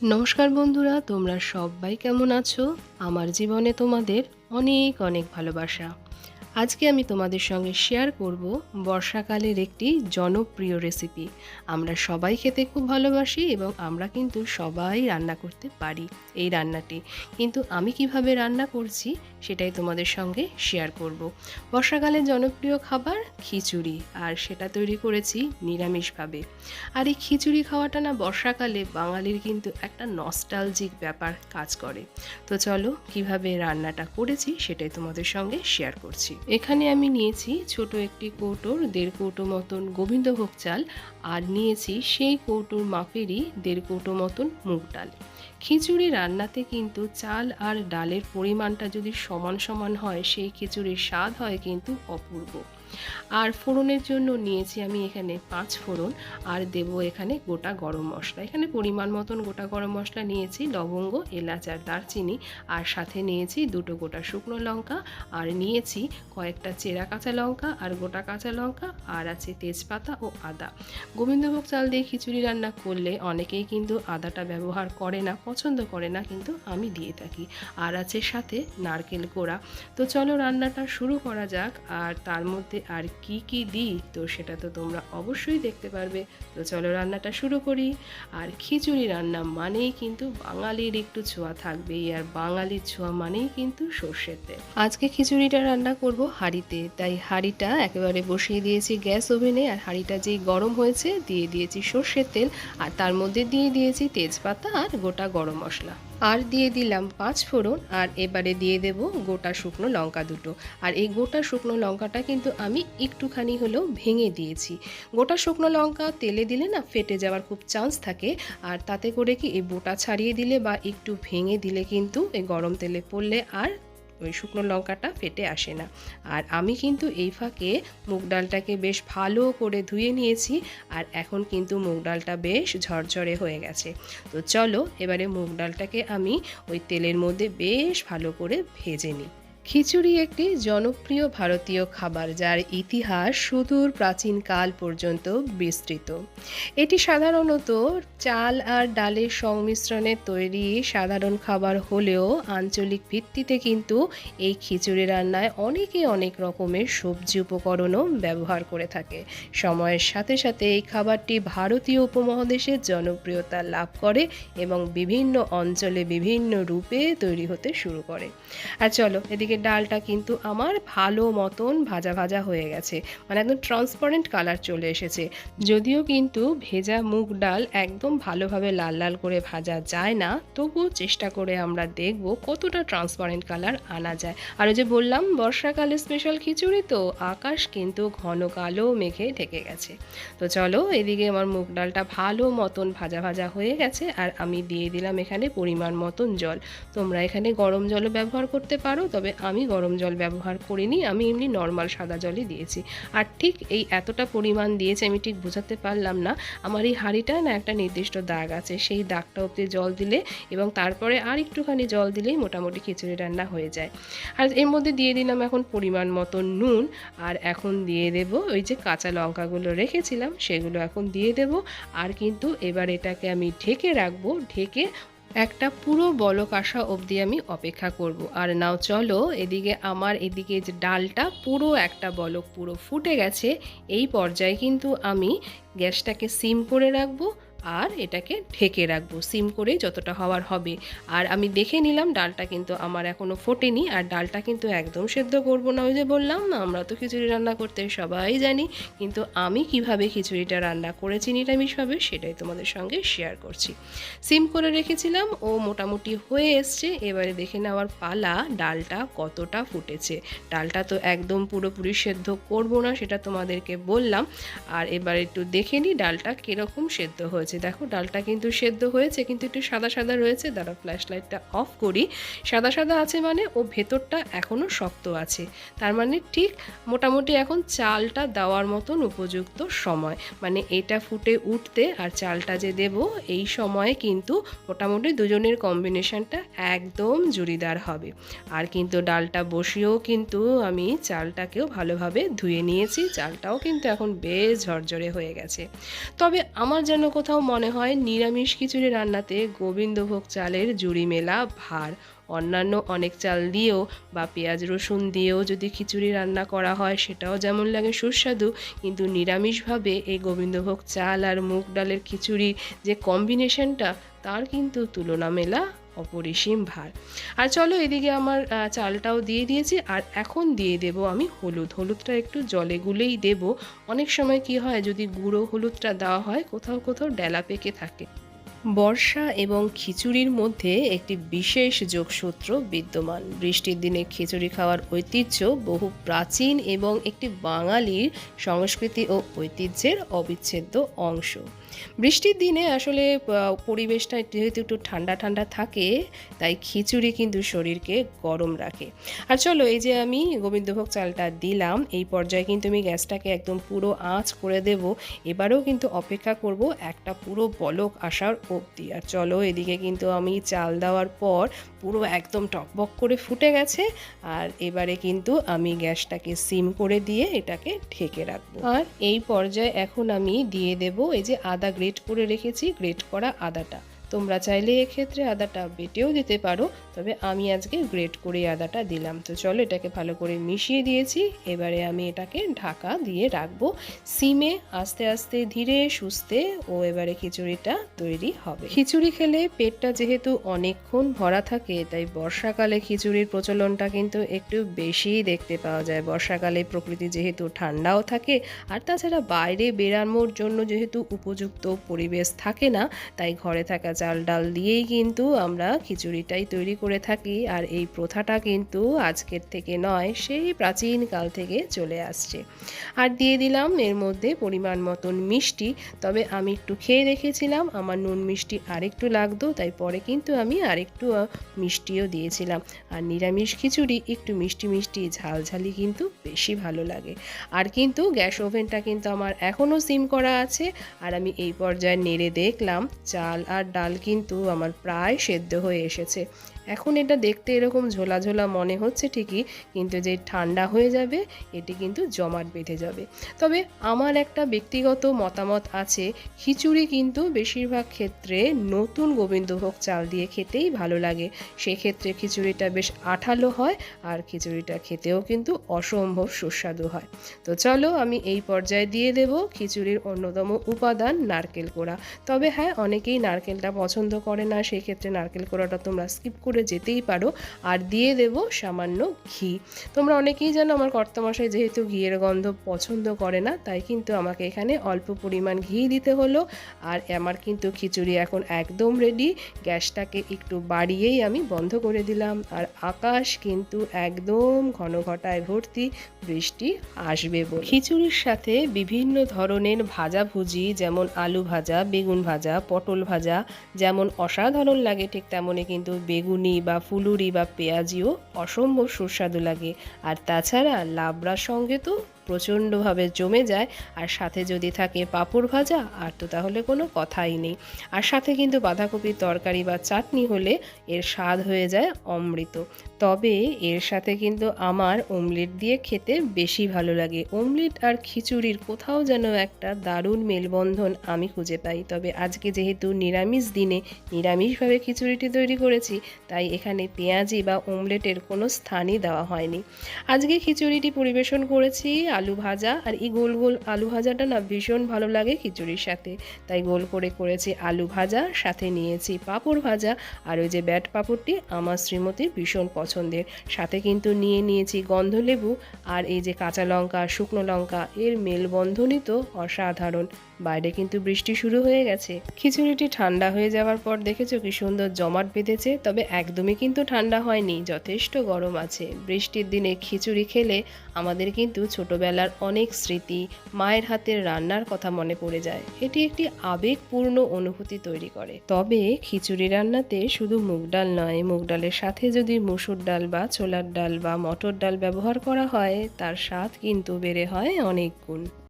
নমস্কার বন্ধুরা, তোমরা সবাই কেমন আছো? আমার জীবনে তোমাদের অনেক অনেক ভালোবাসা। আজকে আমি তোমাদের সঙ্গে শেয়ার করব বর্ষাকালের একটি জনপ্রিয় রেসিপি। আমরা সবাই খেতে খুব ভালোবাসি এবং আমরা কিন্তু সবাই রান্না করতে পারি এই রান্নাটি। কিন্তু আমি কিভাবে রান্না করছি সেটাই তোমাদের সঙ্গে শেয়ার করব। বর্ষাকালের জনপ্রিয় খাবার খিচুড়ি, আর সেটা তৈরি করেছি নিরামিষভাবে। আর এই খিচুড়ি খাওয়াটা না বর্ষাকালে বাঙালির কিন্তু একটা নস্টালজিক ব্যাপার কাজ করে। তো চলো কিভাবে রান্নাটা করেছি সেটাই তোমাদের সঙ্গে শেয়ার করছি। এখানে আমি নিয়েছি ছোট একটি কৌটোর 1.5 কৌটো মতন গোবিন্দভোগ চাল, আর নিয়েছি সেই কৌটোর মাপেরই 1.5 কৌটো মতন মুগ ডাল। খিচুড়ি রান্নাতে কিন্তু চাল আর ডালের পরিমাণটা যদি সমান সমান হয় সেই খিচুড়ির স্বাদ হয় কিন্তু অপূর্ব। আর ফোড়নের জন্য নিয়েছি আমি এখানে 5 ফোড়ন, আর দেব এখানে গোটা গরম মশলা। এখানে পরিমাণ মতন গোটা গরম মশলা নিয়েছি, লবঙ্গ, এলাচ আর দারচিনি, আর সাথে নিয়েছি 2টো গোটা শুকনো লঙ্কা, আর নিয়েছি কয়েকটা চেরা কাঁচা লঙ্কা আর গোটা কাঁচা লঙ্কা, আর আছে তেজপাতা ও আদা। গোবিন্দভোগ চাল দিয়ে খিচুড়ি রান্না করলে অনেকেই কিন্তু আদাটা ব্যবহার করে না, পছন্দ করে না, কিন্তু আমি দিয়ে থাকি। আর আছে সাথে নারকেল কোড়া। তো চলো রান্নাটা শুরু করা যাক। আর তার মধ্যে আর কি কি দিই তো সেটা তো তোমরা অবশ্যই দেখতে পারবে। তো চলো রান্নাটা শুরু করি। আর খিচুড়ি রান্না মানেই কিন্তু বাঙালির একটু ছোঁয়া থাকবেই, আর বাঙালির ছোঁয়া মানেই কিন্তু সর্ষের তেল। আজকে খিচুড়িটা রান্না করব হাঁড়িতে, তাই হাঁড়িটা একেবারে বসিয়ে দিয়েছি গ্যাস ওভেনে। আর হাঁড়িটা যেই গরম হয়েছে দিয়ে দিয়েছি সর্ষের তেল, আর তার মধ্যে দিয়ে দিয়েছি তেজপাতা আর গোটা গরম মশলা, আর দিয়ে দিলাম 5 ফোড়ন, আর এবারে দিয়ে দেব গোটা শুকনো লঙ্কা 2টো। আর এই গোটা শুকনো লঙ্কাটা কিন্তু আমি একটুখানি হলেও ভেঙে দিয়েছি। গোটা শুকনো লঙ্কা তেলে দিলে না ফেটে যাওয়ার খুব চান্স থাকে, আর তাতে করে কি এই বোটা ছাড়িয়ে দিলে বা একটু ভেঙে দিলে কিন্তু এই গরম তেলে পড়লে আর ওই শুকনো লঙ্কাটা ফেটে আসে না। আর আমি কিন্তু এই ফাঁকে মুগ ডালটাকে বেশ ভালো করে ধুয়ে নিয়েছি, আর এখন কিন্তু মুগ ডালটা বেশ ঝরঝরে হয়ে গেছে। তো চলো এবারে মুগ ডালটাকে আমি ওই তেলের মধ্যে বেশ ভালো করে ভেজে নিই। খিচুড়ি একটি জনপ্রিয় ভারতীয় খাবার, যার ইতিহাস সুদূর প্রাচীনকাল পর্যন্ত বিস্তৃত। এটি সাধারণত চাল আর ডালের সংমিশ্রণে তৈরি সাধারণ খাবার হলেও আঞ্চলিক ভিত্তিতে কিন্তু এই খিচুড়ি রান্নায় অনেকে অনেক রকমের সবজি উপকরণও ব্যবহার করে থাকে। সময়ের সাথে সাথে এই খাবারটি ভারতীয় উপমহাদেশে জনপ্রিয়তা লাভ করে এবং বিভিন্ন অঞ্চলে বিভিন্ন রূপে তৈরি হতে শুরু করে। আর চলো এদিকে ডালটা কিন্তু আমার ভালো মতন ভাজা ভাজা হয়ে গেছে, মানে একদম ট্রান্সপারেন্ট কালার চলে এসেছে। যদিও কিন্তু ভেজা মুগ ডাল একদম ভালোভাবে লাল লাল করে ভাজা যায় না, তবুও চেষ্টা করে আমরা দেখব কতটা ট্রান্সপারেন্ট কালার আনা যায়। আর ওই যে বললাম বর্ষাকালে স্পেশাল খিচুড়ি, তো আকাশ কিন্তু ঘন কালো মেঘে ঢেকে গেছে। তো চলো এদিকে আমার মুগ ডালটা ভালো মতন ভাজা ভাজা হয়ে গেছে, আর আমি দিয়ে দিলাম এখানে পরিমাণ মতন জল। তোমরা এখানে গরম জলও ব্যবহার করতে পারো, তবে আমি গরম জল ব্যবহার করিনি, আমি এমনি নর্মাল সাদা জলই দিয়েছি। আর ঠিক এই এতটা পরিমাণ দিয়েছি আমি ঠিক বোঝাতে পারলাম না। আমার এই হাঁড়িটায় না একটা নির্দিষ্ট দাগ আছে, সেই দাগটা অবধি জল দিলে এবং তারপরে আর একটুখানি জল দিলেই মোটামুটি খিচুড়ি রান্না হয়ে যায়। আর এর মধ্যে দিয়ে দিলাম এখন পরিমাণ মতো নুন, আর এখন দিয়ে দেব ওই যে কাঁচা লঙ্কাগুলো রেখেছিলাম সেগুলো এখন দিয়ে দেব। আর কিন্তু এবার এটাকে আমি ঢেকে রাখবো, ঢেকে একটা পুরো বলক আসা অবধি আমি অপেক্ষা করব। আর নাও চলো এদিকে আমার এদিকে যে ডালটা পুরো একটা বলক পুরো ফুটে গেছে। এই পর্যায়ে কিন্তু আমি গ্যাসটাকে সিম করে রাখবো, আর এটাকে ঢেকে রাখবো সিম করে যতটা হওয়ার হবে। আর আমি দেখে নিলাম ডালটা কিন্তু আমার এখনও ফোটেনি, আর ডালটা কিন্তু একদম সেদ্ধ করব না। ওই যে বললাম আমরা তো খিচুড়ি রান্না করতে সবাই জানি, কিন্তু আমি কিভাবে খিচুড়িটা রান্না করেছি নিরামিষভাবে সেটাই তোমাদের সঙ্গে শেয়ার করছি। সিম করে রেখেছিলাম, ও মোটামুটি হয়ে এসছে। এবারে দেখে নেওয়ার পালা ডালটা কতটা ফুটেছে। ডালটা তো একদম পুরোপুরি সেদ্ধ করব না, সেটা তোমাদেরকে বললাম। আর এবার একটু দেখে নিই ডালটা কীরকম সেদ্ধ হয়েছে। দেখো ডালটা কিন্তু সেদ্ধ হয়েছে, কিন্তু একটু সাদা সাদা রয়েছে। দাঁড়া ফ্ল্যাশ লাইটটা অফ করি। সাদা সাদা আছে মানে ও ভেতরটা এখনও শক্ত আছে, তার মানে ঠিক মোটামুটি এখন চালটা দেওয়ার মতন উপযুক্ত সময়। মানে এটা ফুটে উঠতে আর চালটা যে দেব এই সময়ে কিন্তু মোটামুটি দুজনের কম্বিনেশনটা একদম জুড়িদার হবে। আর কিন্তু ডালটা বসিয়েও কিন্তু আমি চালটাকেও ভালোভাবে ধুয়ে নিয়েছি, চালটাও কিন্তু এখন বেশ ঝরঝরে হয়ে গেছে। তবে আমার যেন কোথাও কোথাও মনে হয় নিরামিষ খিচুড়ি রান্নাতে গোবিন্দভোগ চালের জুড়ি মেলা ভার। অন্যান্য অনেক চাল দিয়েও বা পেঁয়াজ রসুন দিয়েও যদি খিচুড়ি রান্না করা হয় সেটাও যেমন লাগে সুস্বাদু, কিন্তু নিরামিষভাবে এই গোবিন্দভোগ চাল আর মুগ ডালের খিচুড়ির যে কম্বিনেশনটা, তার কিন্তু তুলনা মেলা অপরিসীম ভার। আর চলো, এদিকে আমার চালটাও দিয়ে দিয়েছি, আর এখন দিয়ে দেব আমি হলুদটা একটু জলে গুলেই দেব। অনেক সময় কি হয়, যদি গুঁড়ো হলুদটা দেওয়া হয় কোথাও কোথাও ডেলা পেকে থাকে। বর্ষা এবং খিচুড়ির মধ্যে একটি বিশেষ যোগসূত্র বিদ্যমান। বৃষ্টির দিনে খিচুড়ি খাওয়ার ঐতিহ্য বহু প্রাচীন এবং একটি বাঙালির সংস্কৃতি ও ঐতিহ্যের অবিচ্ছেদ্য অংশ। বৃষ্টির দিনে আসলে পরিবেশটা যেহেতু একটু ঠান্ডা ঠান্ডা থাকে, তাই খিচুড়ি কিন্তু শরীরকে গরম রাখে। আর চলো, এই যে আমি গোবিন্দভোগ চালটা দিলাম, এই পর্যায়ে কিন্তু আমি গ্যাসটাকে একদম পুরো আঁচ করে দেব। এবারেও কিন্তু অপেক্ষা করব একটা পুরো বলক আসার অবধি। আর চলো, এদিকে কিন্তু আমি চাল দেওয়ার পর পুরো একদম টকবক করে ফুটে গেছে। আর এবারে কিন্তু আমি গ্যাসটাকে সিম করে দিয়ে এটাকে ঢেকে রাখবো। আর এই পর্যায়ে এখন আমি দিয়ে দেব এই যে আদা গ্রেট করে রেখেছি, গ্রেট করা আদাটা। তোমরা চাইলে এক্ষেত্রে আদাটা বেটেও দিতে পারো, তবে আমি আজকে গ্রেট করে আদাটা দিলাম। তো চলো, এটাকে ভালো করে মিশিয়ে দিয়েছি। এবারে আমি এটাকে ঢাকা দিয়ে রাখবো সিমে, আস্তে আস্তে ধীরে সুস্থে ও এবারে খিচুড়িটা তৈরি হবে। খিচুড়ি খেলে পেটটা যেহেতু অনেকক্ষণ ভরা থাকে, তাই বর্ষাকালে খিচুড়ির প্রচলনটা কিন্তু একটু বেশিই দেখতে পাওয়া যায়। বর্ষাকালে প্রকৃতি যেহেতু ঠান্ডাও থাকে, আর তাছাড়া বাইরে বেরানোর জন্য যেহেতু উপযুক্ত পরিবেশ থাকে না, তাই ঘরে থাকা চাল ডাল দিয়েই কিন্তু আমরা খিচুড়িটাই তৈরি করে থাকি। আর এই প্রথাটা কিন্তু আজকের থেকে নয়, সেই প্রাচীন কাল থেকে চলে আসছে। আর দিয়ে দিলাম এর মধ্যে পরিমাণ মতন মিষ্টি। তবে আমি একটু খেয়ে দেখেছিলাম, আমার নুন মিষ্টি আরেকটু লাগতো, তাই পরে কিন্তু আমি আরেকটু মিষ্টিও দিয়েছিলাম। আর নিরামিষ খিচুড়ি একটু মিষ্টি মিষ্টি ঝালঝালি কিন্তু বেশি ভালো লাগে। আর কিন্তু গ্যাস ওভেনটা কিন্তু আমার এখনও সিম করা আছে। আর আমি এই পর্যায়ে নেড়ে দেখলাম চাল আর ডাল কিন্তু আমার প্রায় সেদ্ধ হয়ে এসেছে। এখন এটা দেখতে এরকম ঝোলা ঝোলা মনে হচ্ছে ঠিকই, কিন্তু যে ঠান্ডা হয়ে যাবে এটি কিন্তু জমাট বেঁধে যাবে। তবে আমার একটা ব্যক্তিগত মতামত আছে, খিচুড়ি কিন্তু বেশিরভাগ ক্ষেত্রে নতুন গোবিন্দভোগ চাল দিয়ে খেতেই ভালো লাগে। সেক্ষেত্রে খিচুড়িটা বেশ আঠালো হয়, আর খিচুড়িটা খেতেও কিন্তু অসম্ভব সুস্বাদু হয়। তো চলো, আমি এই পর্যায়ে দিয়ে দেব খিচুড়ির অন্যতম উপাদান নারকেল কোড়া। তবে হ্যাঁ, অনেকেই নারকেলটা পছন্দ করে না, সেক্ষেত্রে নারকেল কোড়াটা তোমরা স্কিপ করে যেতেই পারো। আর দিয়ে দেব সামান্য ঘি। তোমরা অনেকেই জানো আমার কর্তামশাই যেহেতু ঘিয়ের গন্ধ পছন্দ করে না, তাই কিন্তু আমাকে এখানে অল্প পরিমাণ ঘি দিতে হলো। আর আমার কিন্তু খিচুড়ি এখন একদম রেডি। গ্যাসটাকে একটু বাড়িয়েই আমি বন্ধ করে দিলাম। আর আকাশ কিন্তু একদম ঘন ঘটায় ভর্তি, বৃষ্টি আসবে বলে। খিচুড়ির সাথে বিভিন্ন ধরনের ভাজাভুজি, যেমন আলু ভাজা, বেগুন ভাজা, পটল ভাজা যেমন অসাধারণ লাগে, ঠিক তেমনই কিন্তু বেগুনি বা ফুলুরি বা পেঁয়াজিও অসম্ভব সুস্বাদু লাগে। আর তাছাড়া লাবড়ার সঙ্গে তো প্রচণ্ডভাবে জমে যায়। আর সাথে যদি থাকে পাঁপড় ভাজা, আর তো তাহলে কোনো কথাই নেই। আর সাথে কিন্তু বাঁধাকপির তরকারি বা চাটনি হলে এর স্বাদ হয়ে যায় অমৃত। তবে এর সাথে কিন্তু আমার অমলেট দিয়ে খেতে বেশি ভালো লাগে। অমলেট আর খিচুড়ির কোথাও যেন একটা দারুণ মেলবন্ধন আমি খুঁজে পাই। তবে আজকে যেহেতু নিরামিষ দিনে নিরামিষভাবে খিচুড়িটি তৈরি করেছি, তাই এখানে পেঁয়াজি বা অমলেটের কোনো স্থানই দেওয়া হয়নি। আজকে খিচুড়িটি পরিবেশন করেছি আলু ভাজা, আর এই গোল গোল আলু ভাজাটা না ভীষণ ভালো লাগে খিচুড়ির সাথে, তাই গোল করে করেছি আলু ভাজা, সাথে নিয়েছি পাঁপড় ভাজা। আর ওই যে ব্যাট পাঁপড়টি আমার শ্রীমতীর ভীষণ পছন্দের। সাথে কিন্তু নিয়েছি গন্ধলেবু, আর এই যে কাঁচা লঙ্কা, শুকনো লঙ্কা, এর মেলবন্ধনই তো অসাধারণ। বাইরে কিন্তু বৃষ্টি শুরু হয়ে গেছে। খিচুড়িটি ঠান্ডা হয়ে যাওয়ার পর দেখেছো কি সুন্দর জমাট বেঁধেছে। তবে একদমই কিন্তু ঠান্ডা হয়নি, যথেষ্ট গরম আছে। বৃষ্টির দিনে খিচুড়ি খেলে আমাদের কিন্তু ছোটবেলার অনেক স্মৃতি, মায়ের হাতের রান্নার কথা মনে পড়ে যায়। এটি একটি আবেগপূর্ণ অনুভূতি তৈরি করে। তবে খিচুড়ি রান্নাতে শুধু মুগ ডাল নয়, মুগ ডালের সাথে যদি মসুর ডাল বা ছোলার ডাল বা মটর ডাল ব্যবহার করা হয়, তার স্বাদ কিন্তু বেড়ে হয় অনেক গুণ।